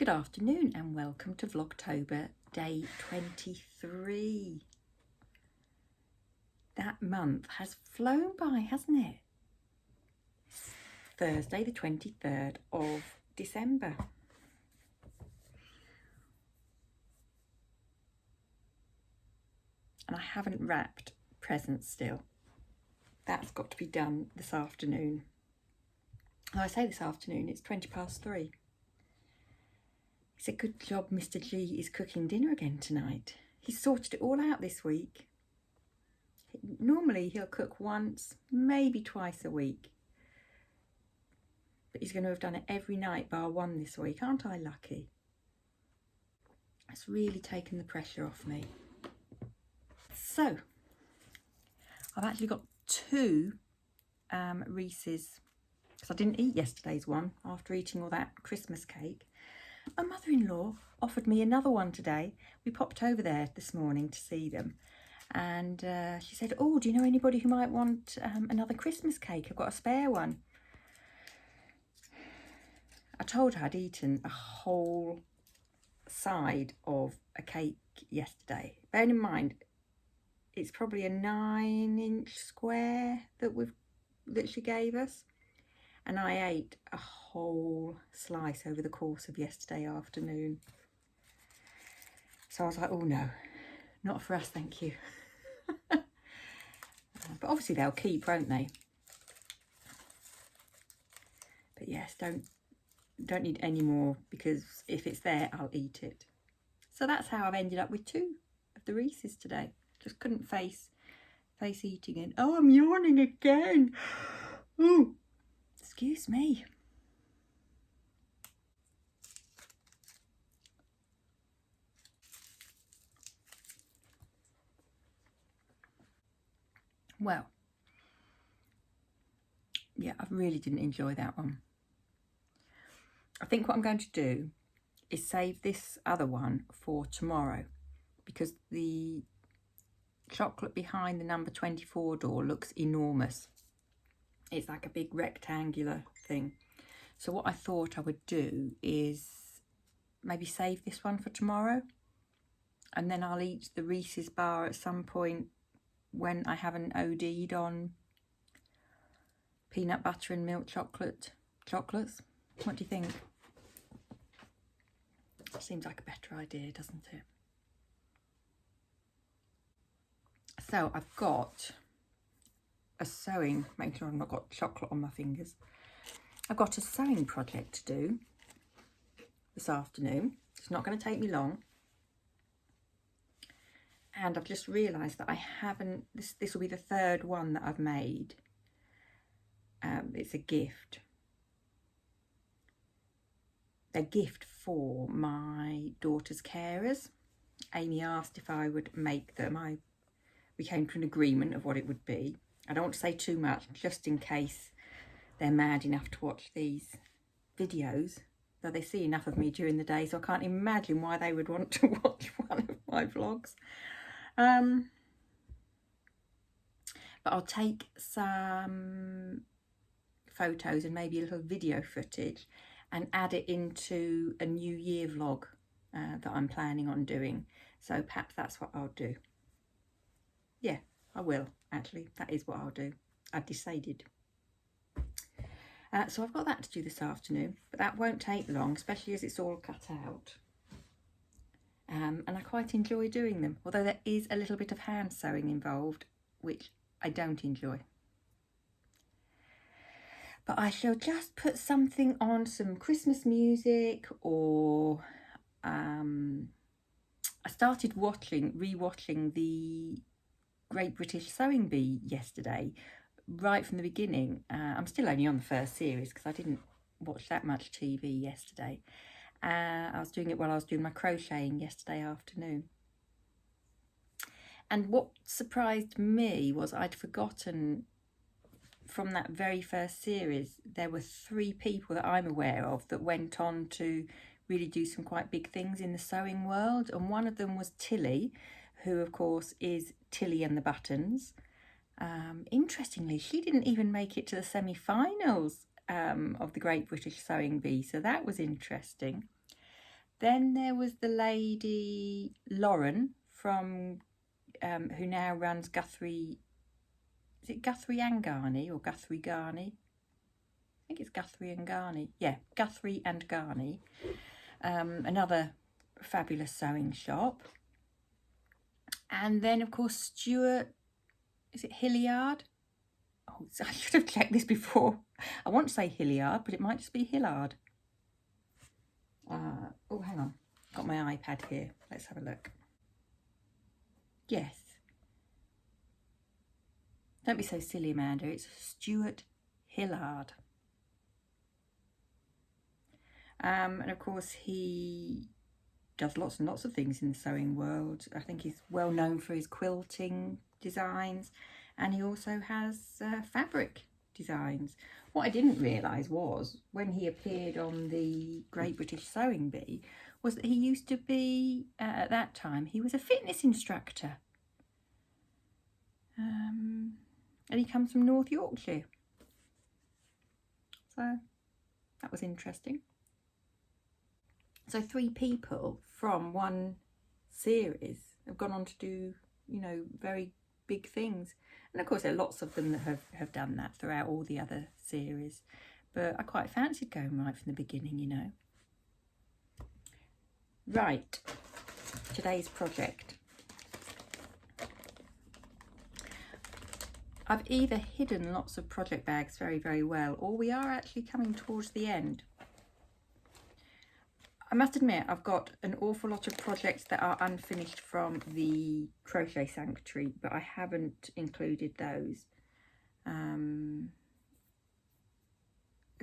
Good afternoon and welcome to Vlogtober day 23. That month has flown by, hasn't it? Thursday the 23rd of December. And I haven't wrapped presents still. That's got to be done this afternoon. Oh, I say this afternoon, it's 3:20. It's a good job Mr. G is cooking dinner again tonight. He's sorted it all out this week. Normally he'll cook once, maybe twice a week. But he's going to have done it every night bar one this week. Aren't I lucky? It's really taken the pressure off me. So, I've actually got two Reese's, because I didn't eat yesterday's one after eating all that Christmas cake. My mother-in-law offered me another one today. We popped over there this morning to see them. And she said, oh, do you know anybody who might want another Christmas cake? I've got a spare one. I told her I'd eaten a whole side of a cake yesterday. Bearing in mind, it's probably a 9-inch square that she gave us. And I ate a whole slice over the course of yesterday afternoon. So I was like, oh no, not for us, thank you. But obviously they'll keep, won't they? But yes, don't need any more, because if it's there, I'll eat it. So that's how I've ended up with two of the Reese's today. Just couldn't face eating it. Oh, I'm yawning again. Ooh. Excuse me. Well, yeah, I really didn't enjoy that one. I think what I'm going to do is save this other one for tomorrow, because the chocolate behind the number 24 door looks enormous. It's like a big rectangular thing. So what I thought I would do is maybe save this one for tomorrow, and then I'll eat the Reese's bar at some point when I haven't OD'd on peanut butter and milk chocolates. What do you think? Seems like a better idea, doesn't it? So I've got a sewing, make sure I've not got chocolate on my fingers. I've got a sewing project to do this afternoon. It's not going to take me long. And I've just realised that I haven't, this will be the third one that I've made. It's a gift. A gift for my daughter's carers. Amy asked if I would make them. We came to an agreement of what it would be. I don't want to say too much, just in case they're mad enough to watch these videos, though they see enough of me during the day, so I can't imagine why they would want to watch one of my vlogs. But I'll take some photos and maybe a little video footage and add it into a New Year vlog that I'm planning on doing. So perhaps that's what I'll do. Yeah, I will, actually. That is what I'll do. I've decided. So I've got that to do this afternoon, but that won't take long, especially as it's all cut out. And I quite enjoy doing them, although there is a little bit of hand sewing involved, which I don't enjoy. But I shall just put something on, some Christmas music, or I started rewatching the Great British Sewing Bee yesterday, right from the beginning. I'm still only on the first series because I didn't watch that much TV yesterday. I was doing it while I was doing my crocheting yesterday afternoon. And what surprised me was I'd forgotten from that very first series, there were 3 people that I'm aware of that went on to really do some quite big things in the sewing world. And one of them was Tilly, who of course is Tilly and the Buttons. Interestingly, she didn't even make it to the semi-finals of the Great British Sewing Bee, so that was interesting. Then there was the lady Lauren from who now runs Guthrie. Is it Guthrie and Garney or Guthrie Garney? I think it's Guthrie and Garney. Yeah, Guthrie and Garney. Another fabulous sewing shop. And then, of course, Stuart, is it Hilliard? Oh, I should have checked this before. I want to say Hilliard, but it might just be Hillard. Oh, hang on. Got my iPad here. Let's have a look. Yes. Don't be so silly, Amanda. It's Stuart Hillard. And of course, he does lots and lots of things in the sewing world. I think he's well known for his quilting designs, and he also has fabric designs. What I didn't realise was, when he appeared on the Great British Sewing Bee, was that he used to be, at that time, he was a fitness instructor. And he comes from North Yorkshire. So that was interesting. So 3 people from one series have gone on to do, you know, very big things. And of course there are lots of them that have done that throughout all the other series. But I quite fancied going right from the beginning, you know. Right, today's project. I've either hidden lots of project bags very, very well, or we are actually coming towards the end. I must admit, I've got an awful lot of projects that are unfinished from the Crochet Sanctuary, but I haven't included those. A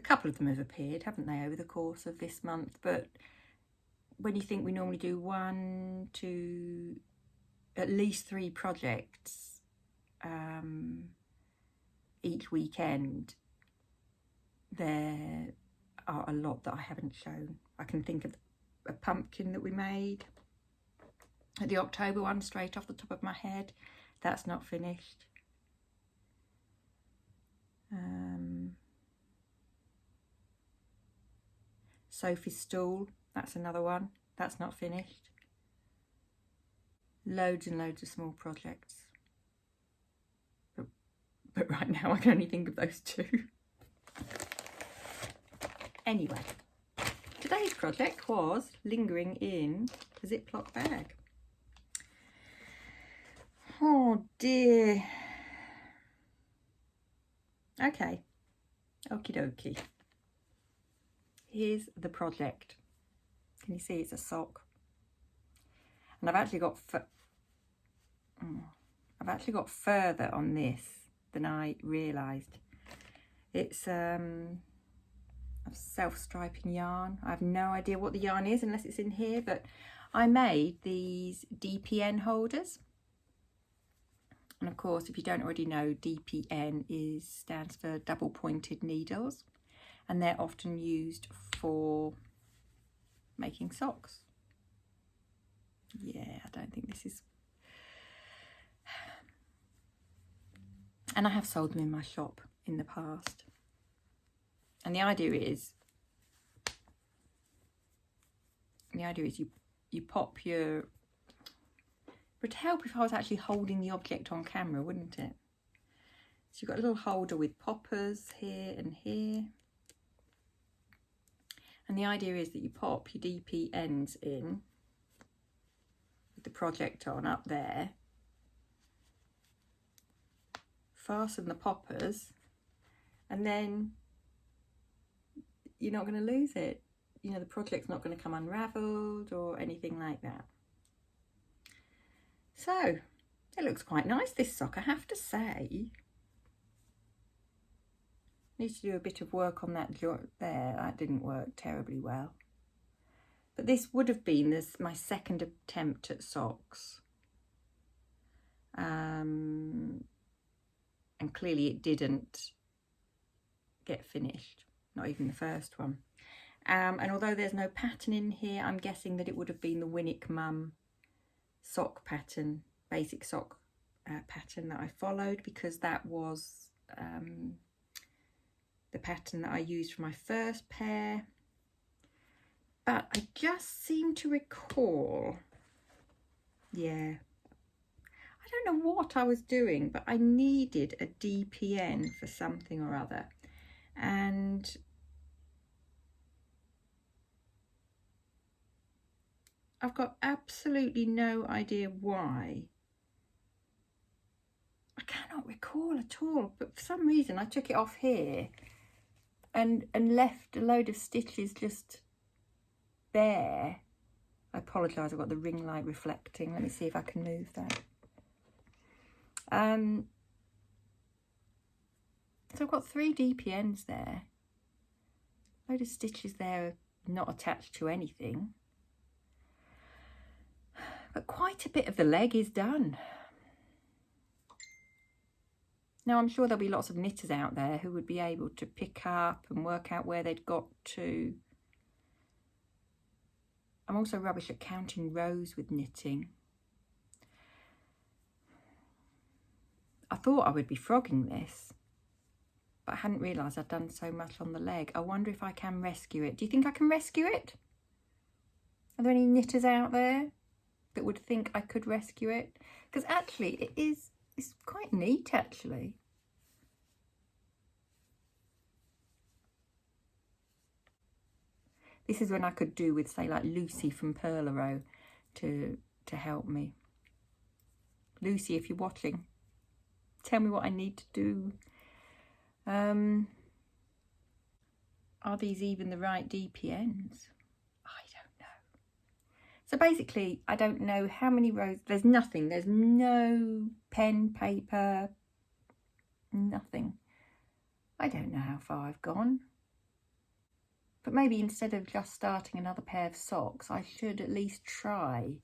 couple of them have appeared, haven't they, over the course of this month, but when you think we normally do 1 to at least 3 projects each weekend, there are a lot that I haven't shown. I can think of a pumpkin that we made, the October one, straight off the top of my head. That's not finished. Sophie's stool, that's another one. That's not finished. Loads and loads of small projects. But right now I can only think of those 2. Anyway, today's project was lingering in a Ziploc bag. Oh dear. Okay, okie dokie. Here's the project. Can you see it's a sock? And I've actually got further on this than I realised. It's a self-striping yarn. I have no idea what the yarn is unless it's in here, but I made these DPN holders. And of course, if you don't already know, DPN stands for double pointed needles, and they're often used for making socks. Yeah, I don't think this is... And I have sold them in my shop in the past. And the idea is you pop your... It would help if I was actually holding the object on camera, wouldn't it? So you've got a little holder with poppers here and here. And the idea is that you pop your DP ends in with the project on up there. Fasten the poppers, and then you're not going to lose it. You know, the project's not going to come unravelled or anything like that. So, it looks quite nice, this sock, I have to say. Need to do a bit of work on that joint there. That didn't work terribly well. But this would have been my second attempt at socks. And clearly it didn't get finished, not even the first one. And although there's no pattern in here, I'm guessing that it would have been the Winnick Mum sock pattern, basic sock pattern that I followed, because that was the pattern that I used for my first pair. But I just seem to recall, yeah, I don't know what I was doing, but I needed a DPN for something or other. And I've got absolutely no idea why. I cannot recall at all, but for some reason I took it off here and left a load of stitches just there. I apologise, I've got the ring light reflecting. Let me see if I can move that. So I've got 3 DPNs there. A load of stitches there not attached to anything. But quite a bit of the leg is done. Now, I'm sure there'll be lots of knitters out there who would be able to pick up and work out where they'd got to. I'm also rubbish at counting rows with knitting. I thought I would be frogging this, but I hadn't realised I'd done so much on the leg. I wonder if I can rescue it. Do you think I can rescue it? Are there any knitters out there that would think I could rescue it? Because actually it's quite neat actually. This is when I could do with, say, like Lucy from Purl to help me. Lucy, if you're watching, tell me what I need to do. Are these even the right DPNs? I don't know. So basically, I don't know how many rows. There's nothing. There's no pen, paper, nothing. I don't know how far I've gone. But maybe instead of just starting another pair of socks, I should at least try.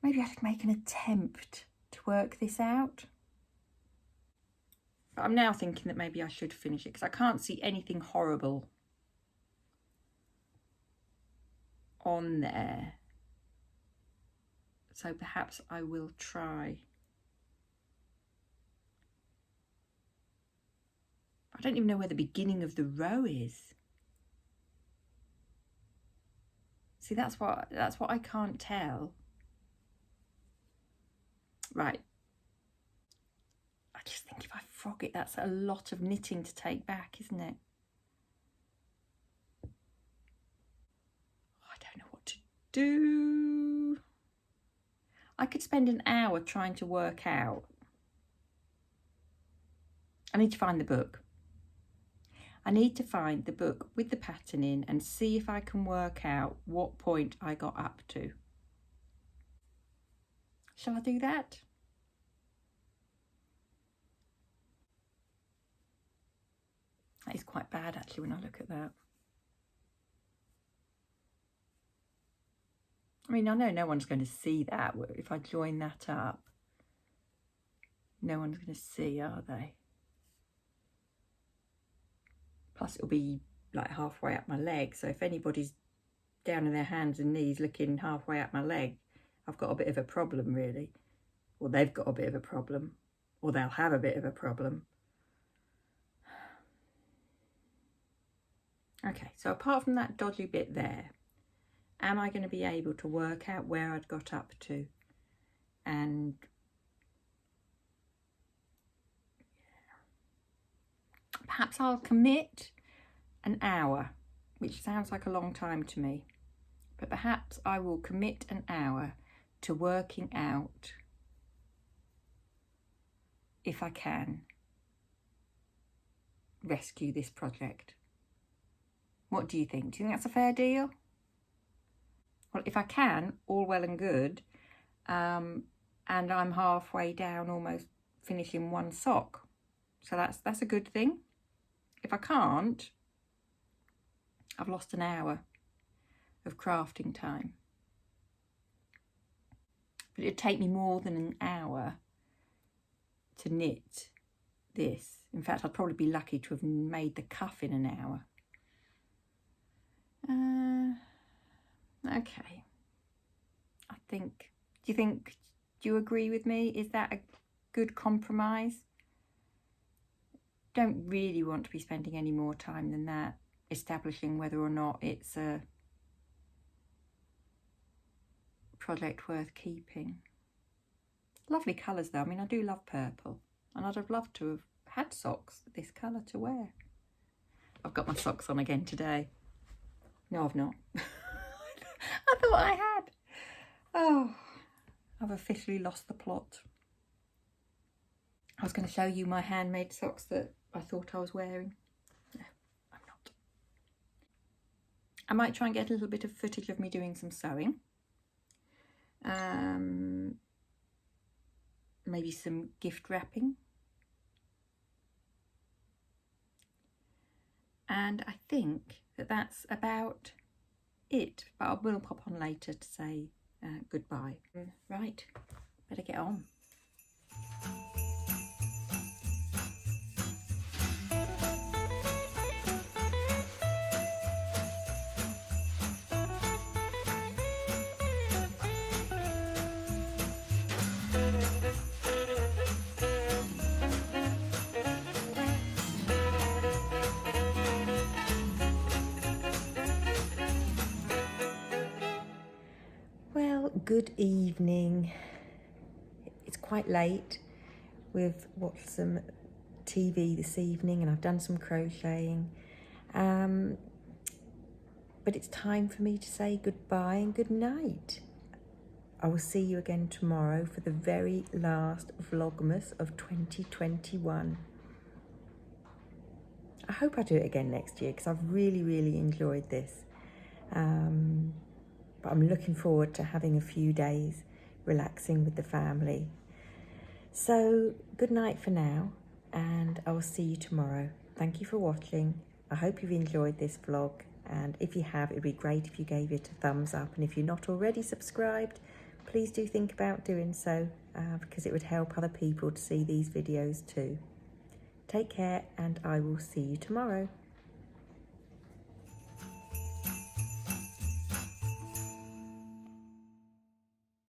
Maybe I should make an attempt to work this out. But I'm now thinking that maybe I should finish it because I can't see anything horrible on there. So perhaps I will try. I don't even know where the beginning of the row is. See, that's what I can't tell. Right. I just think if I frog it, that's a lot of knitting to take back, isn't it? I don't know what to do. I could spend an hour trying to work out. I need to find the book. I need to find the book with the pattern in and see if I can work out what point I got up to. Shall I do that? That is quite bad actually when I look at that. I mean, I know no one's going to see that. If I join that up, no one's going to see, are they? Plus it'll be like halfway up my leg, so if anybody's down on their hands and knees looking halfway up my leg, I've got a bit of a problem really. Or they've got a bit of a problem, or they'll have a bit of a problem. Okay, so apart from that dodgy bit there, am I going to be able to work out where I'd got up to? And perhaps I'll commit an hour, which sounds like a long time to me, but perhaps I will commit an hour to working out if I can rescue this project. What do you think? Do you think that's a fair deal? Well, if I can, all well and good, and I'm halfway down, almost finishing one sock, so that's a good thing. If I can't, I've lost an hour of crafting time. But it'd take me more than an hour to knit this. In fact, I'd probably be lucky to have made the cuff in an hour. Okay. Do you agree with me? Is that a good compromise? Don't really want to be spending any more time than that. establishing whether or not it's a project worth keeping. Lovely colours though. I mean, I do love purple, and I'd have loved to have had socks this colour to wear. I've got my socks on again today. No, I've not. I thought I had. Oh, I've officially lost the plot. I was going to show you my handmade socks that I thought I was wearing. No, I'm not. I might try and get a little bit of footage of me doing some sewing. Maybe some gift wrapping. And I think that that's about it. But I will pop on later to say goodbye. Right, better get on. Well, good evening. It's quite late. We've watched some TV this evening and I've done some crocheting. But it's time for me to say goodbye and good night. I will see you again tomorrow for the very last Vlogmas of 2021. I hope I do it again next year because I've really enjoyed this. But I'm looking forward to having a few days relaxing with the family. So good night for now, and I will see you tomorrow. Thank you for watching. I hope you've enjoyed this vlog, and if you have, it'd be great if you gave it a thumbs up, and if you're not already subscribed, please do think about doing so because it would help other people to see these videos too. Take care, and I will see you tomorrow.